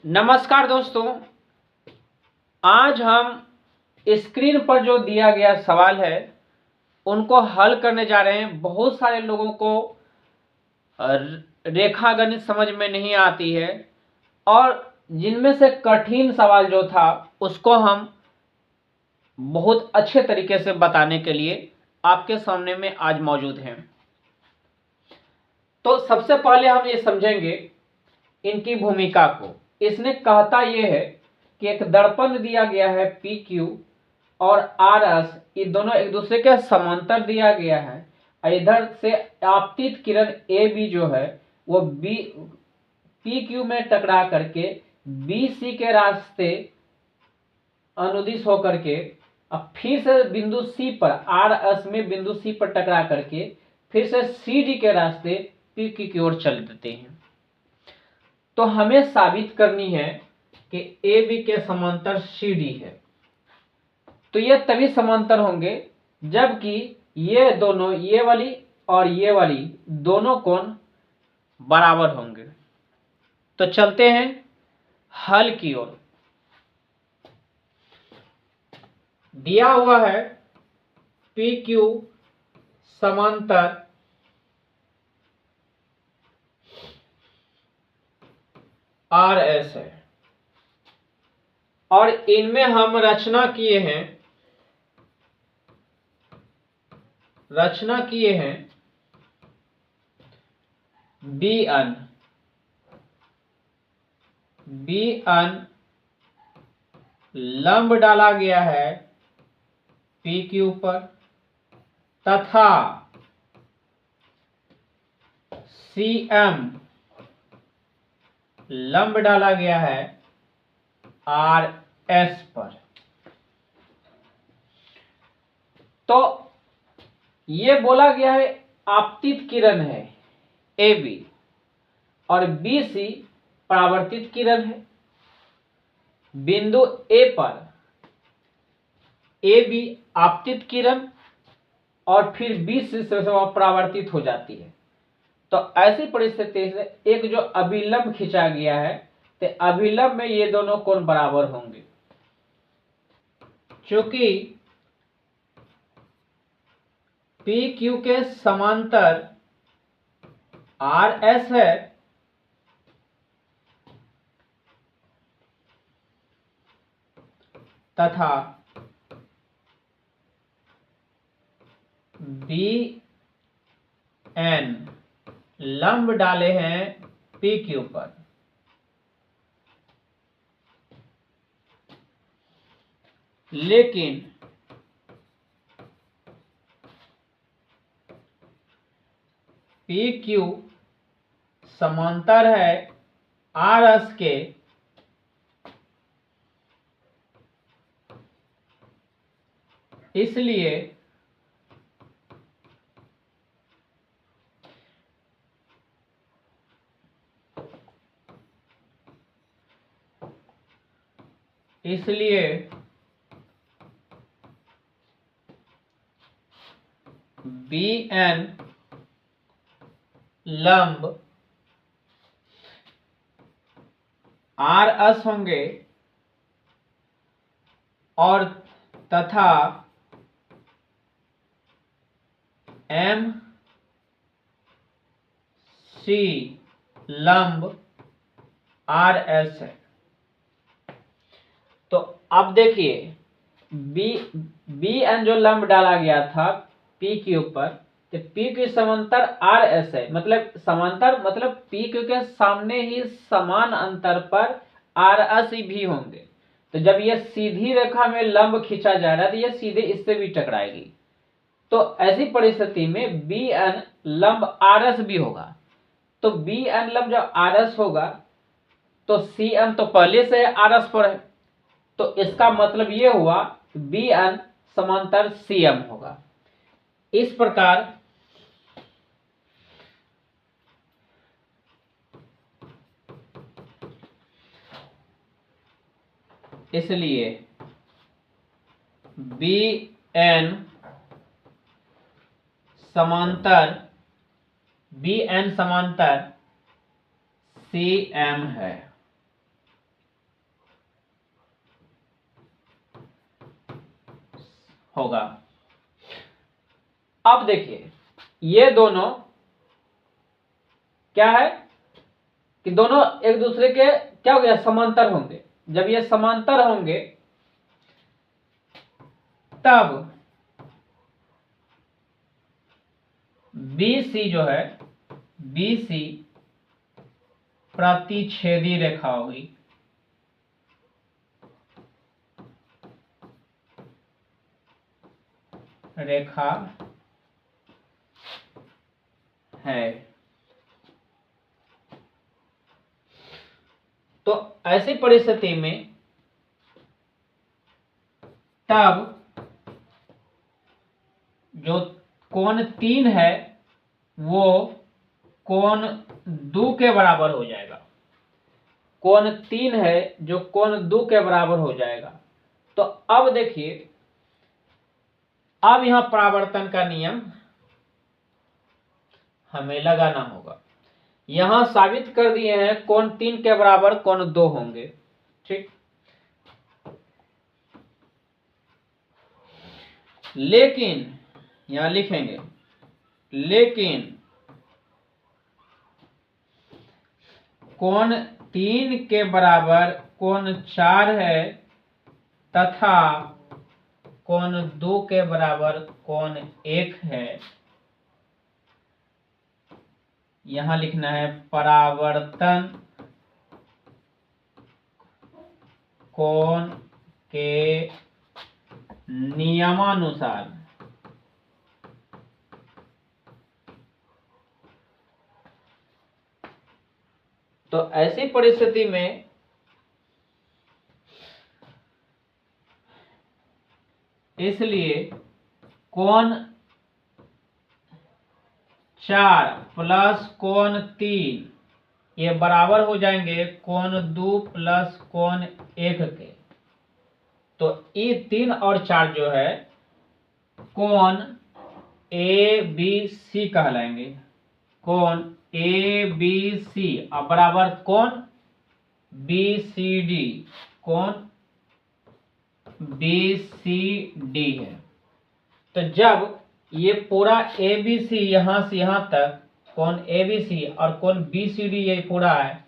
नमस्कार दोस्तों। आज हम स्क्रीन पर जो दिया गया सवाल है उनको हल करने जा रहे हैं। बहुत सारे लोगों को रेखा गणित समझ में नहीं आती है और जिनमें से कठिन सवाल जो था उसको हम बहुत अच्छे तरीके से बताने के लिए आपके सामने में आज मौजूद हैं। तो सबसे पहले हम ये समझेंगे इनकी भूमिका को। इसने कहता यह है कि एक दर्पण दिया गया है पी क्यू और आर एस, ये दोनों एक दूसरे के समांतर दिया गया है। इधर से आपतित किरण ए बी जो है वो बी पी क्यू में टकरा करके बी सी के रास्ते अनुदिश होकर के अब फिर से बिंदु सी पर आर एस में बिंदु सी पर टकरा करके फिर से सी डी के रास्ते पी क्यू की ओर चल देते हैं। तो हमें साबित करनी है कि ए बी के समांतर सी डी है। तो ये तभी समांतर होंगे जबकि ये दोनों, ये वाली और ये वाली दोनों कोण बराबर होंगे। तो चलते हैं हल की ओर। दिया हुआ है पी क्यू समांतर आर एस है और इनमें हम रचना किए हैं बी अन लंब डाला गया है पी क्यू पर तथा सी एम लंब डाला गया है आर एस पर। तो ये बोला गया है आपतित किरण है ए बी और बी सी परावर्तित किरण है। बिंदु ए पर ए बी आपतित किरण और फिर बी सी से परावर्तित हो जाती है। तो ऐसी परिस्थिति से एक जो अभिलंब खींचा गया है तो अभिलंब में ये दोनों कोण बराबर होंगे। चूंकि पी क्यू के समांतर आर एस है तथा बी एन लंब डाले हैं पी क्यू पर, लेकिन पी क्यू समांतर है आर एस के, इसलिए बी एन लंब आर एस होंगे और तथा एम सी लंब आर एस है। तो अब देखिए बी एन जो लंब डाला गया था पी क्यू पर, तो पी क्यू समांतर आर एस है, मतलब समांतर मतलब पी क्यू के सामने ही समान अंतर पर आर एस भी होंगे। तो जब ये सीधी रेखा में लंब खींचा जा रहा है तो ये सीधे इससे भी टकराएगी। तो ऐसी परिस्थिति में बी एन लंब आर एस भी होगा। तो बी एन लंब जब आर एस होगा तो सी एन तो पहले से आर एस पर है, तो इसका मतलब ये हुआ बी एन समांतर सी एम होगा। इस प्रकार इसलिए बी एन समांतर सी एम है। होगा। अब देखिए ये दोनों क्या है कि दोनों एक दूसरे के क्या हो गया, समांतर होंगे। जब ये समांतर होंगे तब BC जो है, BC प्रतिच्छेदी रेखा होगी। रेखा है। तो ऐसी परिस्थिति में तब जो कोण 3 है वो कोण 2 के बराबर हो जाएगा। कोण 3 है जो कोण 2 के बराबर हो जाएगा। तो अब देखिए, अब यहां परावर्तन का नियम हमें लगाना होगा। यहां साबित कर दिए हैं कोण 3 के बराबर कोण 2 होंगे, ठीक। लेकिन यहां लिखेंगे, लेकिन कोण 3 के बराबर कोण 4 है तथा कोण 2 के बराबर कोण 1 है। यहां लिखना है परावर्तन कोण के नियमानुसार तो ऐसी परिस्थिति में इसलिए कोण 4 प्लस कोण 3 ये बराबर हो जाएंगे कोण 2 प्लस कोण 1 के। तो ये 3 और 4 जो है कोण ABC कहलाएंगे। कोण ABC और बराबर कोण BCD, कोण BCD है। तो जब ये पूरा ABC यहां से यहां तक कोण ABC और कोण BCD ये पूरा है,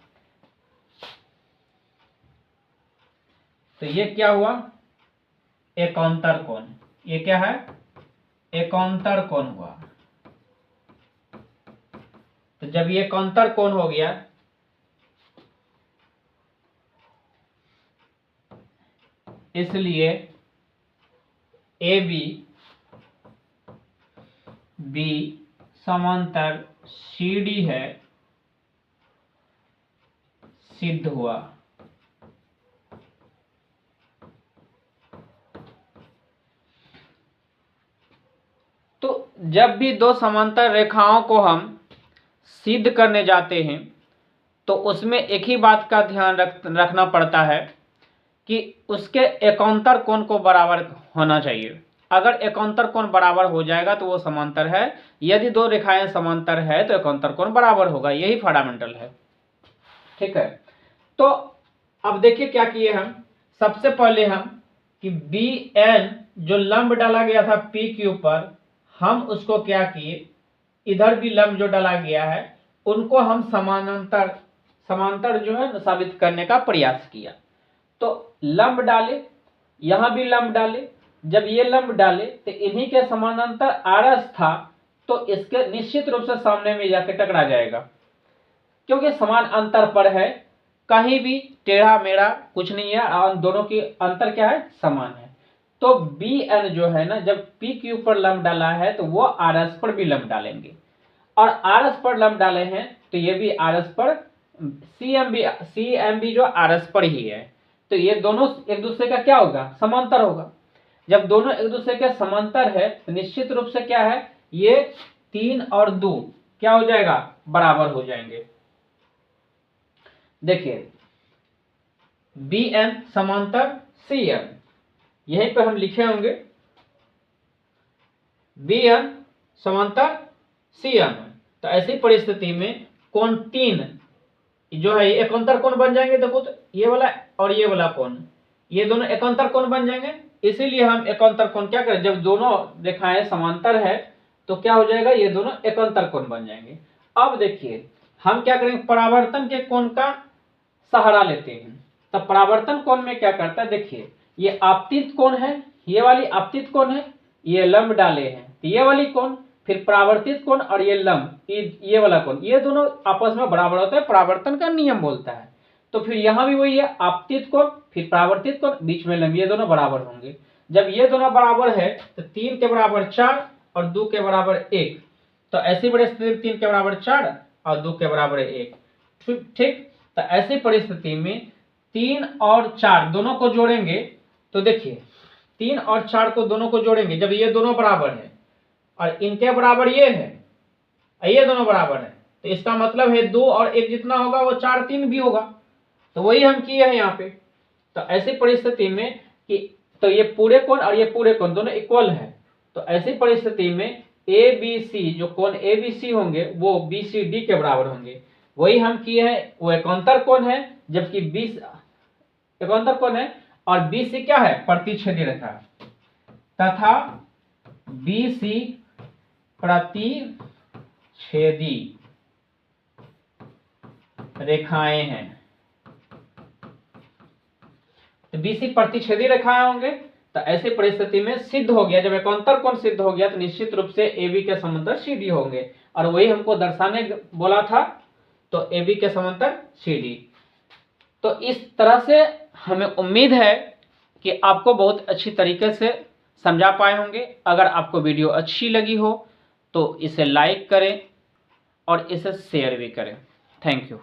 तो ये क्या हुआ, एकांतर कोण। ये क्या है, एकांतर कोण हुआ। तो जब ये एकांतर कोण हो गया इसलिए AB B समांतर CD है, सिद्ध हुआ। तो जब भी दो समांतर रेखाओं को हम सिद्ध करने जाते हैं तो उसमें एक ही बात का ध्यान रखना पड़ता है कि उसके एकांतर कोण को बराबर होना चाहिए। अगर एकांतर कोण बराबर हो जाएगा तो वो समांतर है। यदि दो रेखाएं समांतर है तो एकांतर कोण बराबर होगा। यही फंडामेंटल है, ठीक है। तो अब देखिए क्या किए हम। सबसे पहले हम कि BN जो लंब डाला गया था PQ पर, हम उसको क्या किए, इधर भी लंब जो डाला गया है उनको हम समांतर जो है साबित करने का प्रयास किया। तो लंब डाले, यहां भी लंब डाले। जब ये लंब डाले तो इन्हीं के समानांतर आरस था, तो इसके निश्चित रूप से सामने में जाके टकरा जाएगा, क्योंकि समान अंतर पर है, कहीं भी टेढ़ा मेढ़ा कुछ नहीं है और दोनों की अंतर क्या है, समान है। तो BN जो है ना, जब PQ पर लंब डाला है तो वो आरस पर भी लंब डालेंगे, और आरस पर लंब डाले हैं तो ये भी आरस पर, CMB जो आरस पर ही है। तो ये दोनों एक दूसरे का क्या होगा, समांतर होगा। जब दोनों एक दूसरे के समांतर है तो निश्चित रूप से क्या है, ये 3 और 2 क्या हो जाएगा, बराबर हो जाएंगे। देखिए BN समांतर CM, यहीं पर हम लिखे होंगे BN समांतर CM। तो ऐसी परिस्थिति में कोण 3 जो है एकांतर कोण बन जाएंगे। देखो तो ये वाला और ये वाला कोण, ये दोनों एकांतर कोण बन जाएंगे। इसीलिए हम एकांतर कोण क्या करें, जब दोनों रेखाएं समांतर है तो क्या हो जाएगा, ये दोनों एकांतर कोण बन जाएंगे। अब देखिए हम क्या करेंगे, परावर्तन के कोण का सहारा लेते हैं। तब परावर्तन कोण में क्या करता है, देखिए ये आपतित कोण है, ये वाली आपतित कोण है, ये लंब डाले हैं, तो ये वाली कोण, फिर परावर्तित कोण और ये लंब, ये वाला कोण, ये दोनों आपस में बराबर होता है, परावर्तन का नियम बोलता है। तो फिर यहां भी वही है, आपतित कोण फिर परावर्तित कोण बीच में लंब, ये दोनों बराबर होंगे। जब ये दोनों बराबर है तो 3 के बराबर 4 और 2 के बराबर 1, तो ऐसी परिस्थिति में 3 के बराबर 4 और 2 के बराबर 1, ठीक। तो ऐसी परिस्थिति में 3 और 4 दोनों को जोड़ेंगे, तो देखिए 3 और 4 को दोनों को जोड़ेंगे, जब ये दोनों बराबर है और इनके बराबर ये है, ये दोनों बराबर है, तो इसका मतलब है 2 और 1 जितना होगा वो 4 3 भी होगा। तो वही हम किए हैं यहाँ पे। तो ऐसी परिस्थिति में कि तो ये पूरे कोण और ये पूरे कोण दोनों इक्वल है, तो ऐसी परिस्थिति में ए बी सी, जो कोण ए बी सी होंगे वो बी सी डी के बराबर होंगे। वही हम किए हैं, वो एकांतर कोण है, जबकि बी एकांतर कोण है और बी सी क्या है, प्रतिच्छेदी रेखा, तथा बी सी प्रतिच्छेदी रेखाएं हैं। तो बीसी प्रतिच्छेदी रेखाएं होंगे, तो ऐसी परिस्थिति में सिद्ध हो गया, जब एकांतर कोण सिद्ध हो गया तो निश्चित रूप से AB के समांतर CD होंगे, और वही हमको दर्शाने बोला था, तो AB के समांतर CD। तो इस तरह से हमें उम्मीद है कि आपको बहुत अच्छी तरीके से समझा पाए होंगे। अगर आपको वीडियो अच्छी लगी हो तो इसे लाइक करें और इसे शेयर भी करें। Thank you.